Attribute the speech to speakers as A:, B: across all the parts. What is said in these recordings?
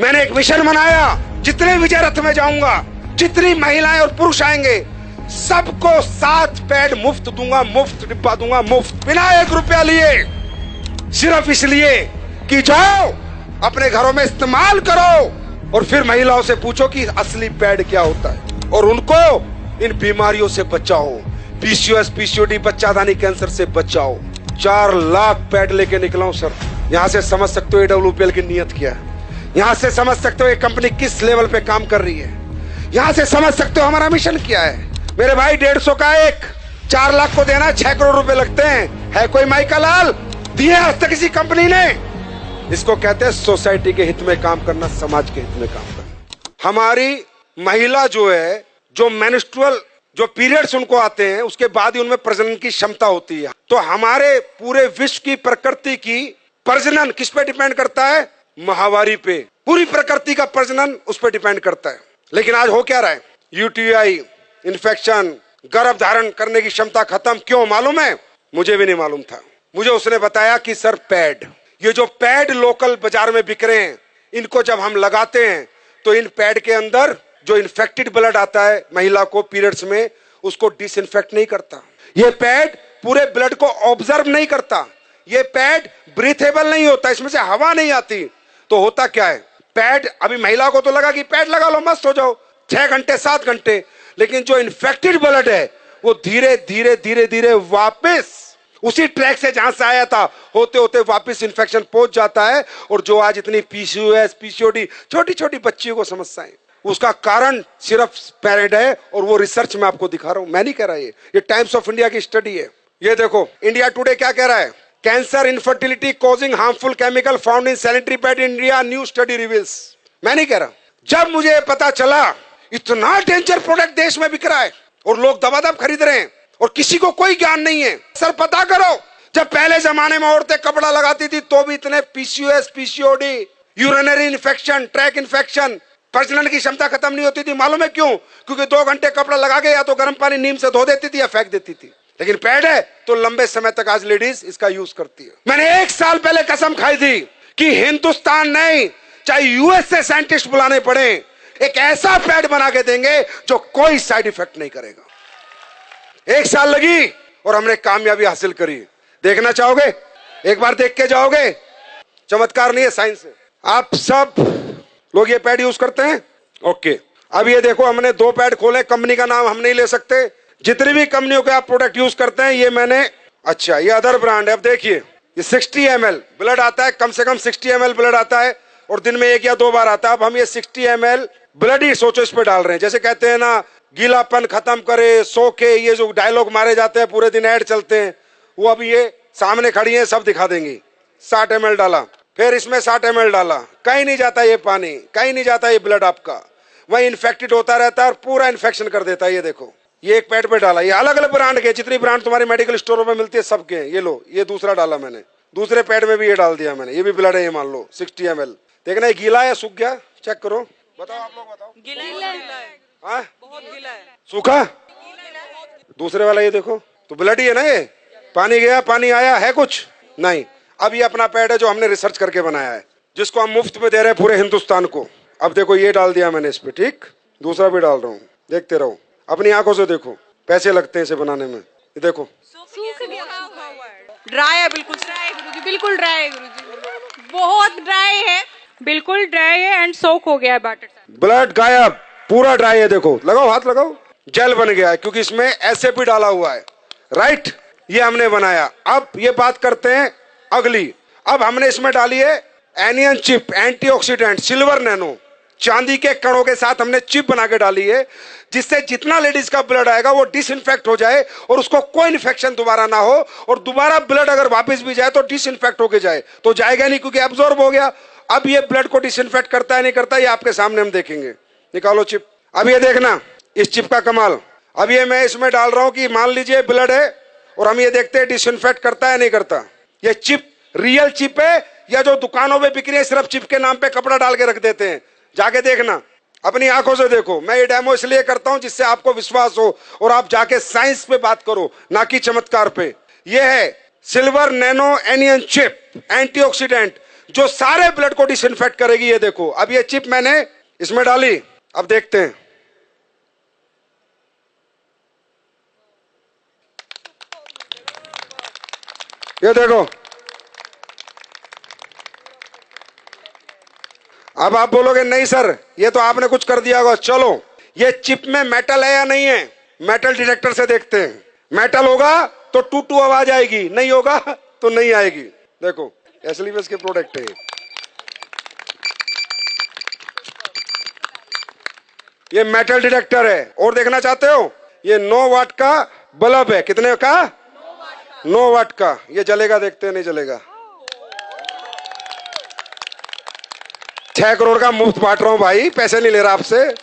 A: मैंने एक मिशन बनाया, जितने विजय रथ में जाऊंगा, जितनी महिलाएं और पुरुष आएंगे, सबको 7 पैड मुफ्त दूंगा, मुफ्त डिब्बा दूंगा, मुफ्त, बिना 1 रुपया लिए, सिर्फ इसलिए कि जाओ अपने घरों में इस्तेमाल करो और फिर महिलाओं से पूछो कि असली पैड क्या होता है और उनको इन बीमारियों से बचाओ, पीसीओएस, पीसीओडी, बच्चादानी कैंसर से बचाओ। 4 लाख पैड लेके निकला हूं सर। यहां से समझ सकते हो AWPL की नीयत क्या है, यहां से समझ सकते हो ये कंपनी किस लेवल पे काम कर रही है, यहां से समझ सकते हो हमारा मिशन क्या है। मेरे भाई 150 का एक 4 लाख को देना 6 करोड़ रुपए लगते हैं। है कोई माई का लाल दिए आज तक किसी कंपनी ने? इसको कहते हैं सोसाइटी के हित में काम करना, समाज के हित में काम करना। हमारी महिला जो है, जो मेंस्ट्रुअल जो पीरियड्स उनको आते हैं, उसके बाद ही उनमें प्रजनन की क्षमता होती है। तो हमारे पूरे विश्व की प्रकृति की प्रजनन किस पे डिपेंड करता है? माहवारी पे। पूरी प्रकृति का प्रजनन उस पर डिपेंड करता है। लेकिन आज हो क्या रहा है? यूटीआई, इन्फेक्शन, गर्भ धारण करने की क्षमता खत्म। क्यों मालूम है? मुझे भी नहीं मालूम था। मुझे उसने बताया कि सर पैड, ये जो पैड लोकल बाजार में बिक रहे हैं, इनको जब हम लगाते हैं तो इन पैड के अंदर जो इन्फेक्टेड ब्लड आता है महिला को पीरियड्स में, उसको डिसइंफेक्ट नहीं करता। ये पैड पूरे ब्लड को ऑब्जर्व नहीं करता। ये पैड ब्रीथेबल नहीं होता, इसमें से हवा नहीं आती। तो होता क्या है? पैड, अभी महिला को तो लगा कि पैड लगा लो मस्त हो जाओ, 6 घंटे 7 घंटे, लेकिन जो इन्फेक्टेड ब्लड है वो धीरे धीरे धीरे धीरे वापस उसी ट्रैक से जहां से आया था होते होते वापस इन्फेक्शन पहुंच जाता है। और जो आज इतनी पीसीओएस, पीसीओडी, छोटी छोटी बच्चियों को समस्याएं, उसका कारण सिर्फ पैड है। और वो रिसर्च मैं आपको दिखा रहा हूं, मैं नहीं कह रहा, ये टाइम्स ऑफ इंडिया की स्टडी है। ये देखो इंडिया टुडे क्या कह रहा है? Cancer, infertility causing harmful chemical found in sanitary pad in India, new study reveals. मैं नहीं कह रहा। जब मुझे पता चला इतना डेंजर प्रोडक्ट देश में बिक रहा है और लोग दबादब खरीद रहे हैं और किसी को कोई ज्ञान नहीं है, सर पता करो, जब पहले जमाने में औरतें कपड़ा लगाती थी तो भी इतने PCOS, PCOD, urinary infection, track infection, प्रजनन की क्षमता खत्म नहीं होती थी। मालूम है क्यों? क्योंकि 2 घंटे कपड़ा लगा के या तो गर्म पानी नीम से धो देती थी या फेंक देती थी। लेकिन पैड है तो लंबे समय तक आज लेडीज इसका यूज करती है। मैंने 1 साल पहले कसम खाई थी कि हिंदुस्तान नहीं, चाहे यूएस से साइंटिस्ट बुलाने पड़े, एक ऐसा पैड बना के देंगे जो कोई साइड इफेक्ट नहीं करेगा। 1 साल लगी और हमने कामयाबी हासिल करी। देखना चाहोगे? एक बार देख के जाओगे। चमत्कार नहीं है, साइंस है। आप सब लोग ये पैड यूज करते हैं? ओके, अब ये देखो हमने 2 पैड खोले। कंपनी का नाम हम नहीं ले सकते। जितनी भी कंपनियों के आप प्रोडक्ट यूज करते हैं, ये मैंने, अच्छा ये अदर ब्रांड है। अब देखिए ये 60 ml ब्लड आता है, कम से कम 60 ml ब्लड आता है और दिन में 1 या 2 बार आता है। अब हम ये 60 ml ब्लड ही सोचो इस पे डाल रहे हैं। जैसे कहते हैं ना, गीलापन खत्म करे, सो के, ये जो डायलॉग मारे जाते हैं, पूरे दिन ऐड चलते हैं, वो अभी ये सामने खड़ी है, सब दिखा देंगी। 60 ml डाला, फिर इसमें 60 ml डाला, कहीं नहीं जाता ये पानी, कहीं नहीं जाता ये ब्लड आपका, वही इन्फेक्टेड होता रहता है और पूरा इन्फेक्शन कर देता है। ये देखो ये एक पैड पे डाला, ये अलग अलग ब्रांड के, जितनी ब्रांड तुम्हारी मेडिकल स्टोरों में मिलती है सबके हैं। ये लो, ये दूसरा डाला मैंने, दूसरे पैड में भी ये डाल दिया मैंने। ये भी ब्लड है, ये मान लो 60 ml। देखना ये गीला है, सूख गया, चेक करो, बताओ आप लोग बताओ।
B: गीला है,
A: हाँ
B: बहुत गीला है।
A: सूखा? दूसरे वाला ये देखो तो ब्लड ही है ना। ये पानी गया, पानी आया है कुछ नहीं। अब ये अपना पैड है जो हमने रिसर्च करके बनाया है, जिसको हम मुफ्त में दे रहे हैं पूरे हिंदुस्तान को। अब देखो ये डाल दिया मैंने इस पे, ठीक, दूसरा भी डाल रहा हूँ, देखते रहो, अपनी आंखों से देखो। पैसे लगते हैं इसे बनाने में। ये देखो
B: ड्राई है, बिल्कुल ड्राई है गुरुजी, बिल्कुल ड्राई है गुरुजी, बहुत ड्राई है, बिल्कुल ड्राई है एंड सोक हो गया है बैटर से।
A: ब्लड गायब, पूरा ड्राई है। देखो, लगाओ हाथ लगाओ, जेल बन गया है क्योंकि इसमें एसएपी डाला हुआ है, राइट। ये हमने बनाया। अब ये बात करते हैं अगली। अब हमने इसमें डाली है anion chip, antioxidant, silver nano, चांदी के कणों के साथ हमने चिप बना के डाली है, जिससे जितना लेडीज का ब्लड आएगा वो डिसइंफेक्ट हो जाए और उसको कोई इन्फेक्शन दोबारा ना हो। और दोबारा ब्लड अगर वापस भी जाए तो डिसइंफेक्ट होके जाए, तो जाएगा नहीं क्योंकि एब्जॉर्ब हो गया। अब ये ब्लड को डिसइंफेक्ट करता है नहीं करता, ये आपके सामने हम देखेंगे। निकालो चिप। अब ये देखना इस चिप का कमाल। अब ये मैं इसमें डाल रहा हूं कि मान लीजिए ब्लड है और हम ये देखते हैं डिसइंफेक्ट करता है नहीं करता। ये चिप रियल चिप है या जो दुकानों में बिक रही है सिर्फ चिप के नाम पे कपड़ा डाल के रख देते हैं? जाके देखना, अपनी आंखों से देखो। मैं ये डेमो इसलिए करता हूं जिससे आपको विश्वास हो और आप जाके साइंस पे बात करो, ना कि चमत्कार पे। ये है silver nano anion chip, antioxidant, जो सारे ब्लड को डिसइंफेक्ट करेगी। ये देखो, अब ये चिप मैंने इसमें डाली, अब देखते हैं। ये देखो, अब आप बोलोगे नहीं सर ये तो आपने कुछ कर दिया होगा। चलो, ये चिप में मेटल है या नहीं है, मेटल डिटेक्टर से देखते हैं। मेटल होगा तो टू टू आवाज आएगी, नहीं होगा तो नहीं आएगी। देखो, एसएलवीएस के प्रोडक्ट है। ये मेटल डिटेक्टर है। और देखना चाहते हो, ये 9 वाट का बल्ब है। कितने का? 9 वाट का। ये जलेगा, देखते हैं नहीं जलेगा। 6 करोड़ का मुफ्त बांट रहा हूं भाई, पैसे नहीं ले रहा आपसे।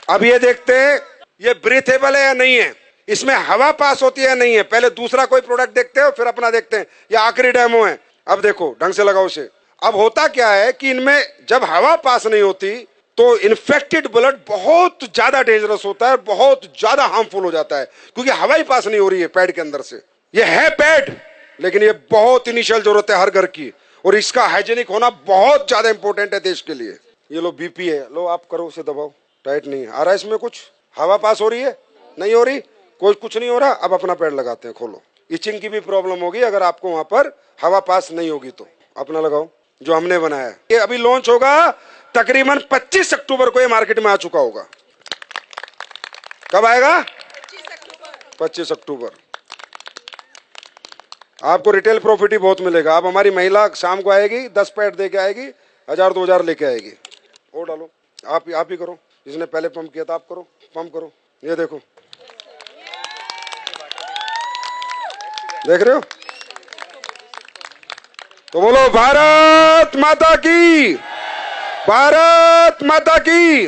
A: अब ये देखते हैं ये ब्रीथेबल है या नहीं है, इसमें हवा पास होती है या नहीं है। पहले दूसरा कोई प्रोडक्ट देखते हो, फिर अपना देखते हैं। ये आखिरी डेमो है। अब देखो, ढंग से लगाओ उसे। अब होता क्या है कि इनमें जब हवा पास नहीं होती तो इन्फेक्टेड ब्लड बहुत ज्यादा डेंजरस होता है, बहुत ज्यादा हार्मफुल हो जाता है, क्योंकि हवा ही पास नहीं हो रही है पैड के अंदर से। ये है पैड, लेकिन ये बहुत इनिशियल जरूरत है हर घर की, और इसका हाइजीनिक होना बहुत ज्यादा इंपॉर्टेंट है देश के लिए। ये लो बीपी है, लो आप करो, उसे दबाओ। टाइट नहीं आ रहा, इसमें कुछ हवा पास हो रही है, नहीं हो रही, कोई कुछ नहीं हो रहा। अब अपना पैड लगाते हैं, खोलो। इचिंग की भी प्रॉब्लम होगी अगर आपको वहां पर हवा पास नहीं होगी तो। अपना लगाओ जो हमने बनाया है। ये अभी लॉन्च होगा तकरीबन 25 अक्टूबर को, ये मार्केट में आ चुका होगा। कब आएगा? 25 अक्टूबर। आपको रिटेल प्रॉफिट ही बहुत मिलेगा। अब हमारी महिला शाम को आएगी, 10 पैड दे के आएगी, 1000-2000 लेके आएगी। और डालो, आप ही करो, जिसने पहले पंप किया था आप करो, पंप करो। ये देखो, देख रहे हो? तो बोलो भारत माता की, भारत माता की।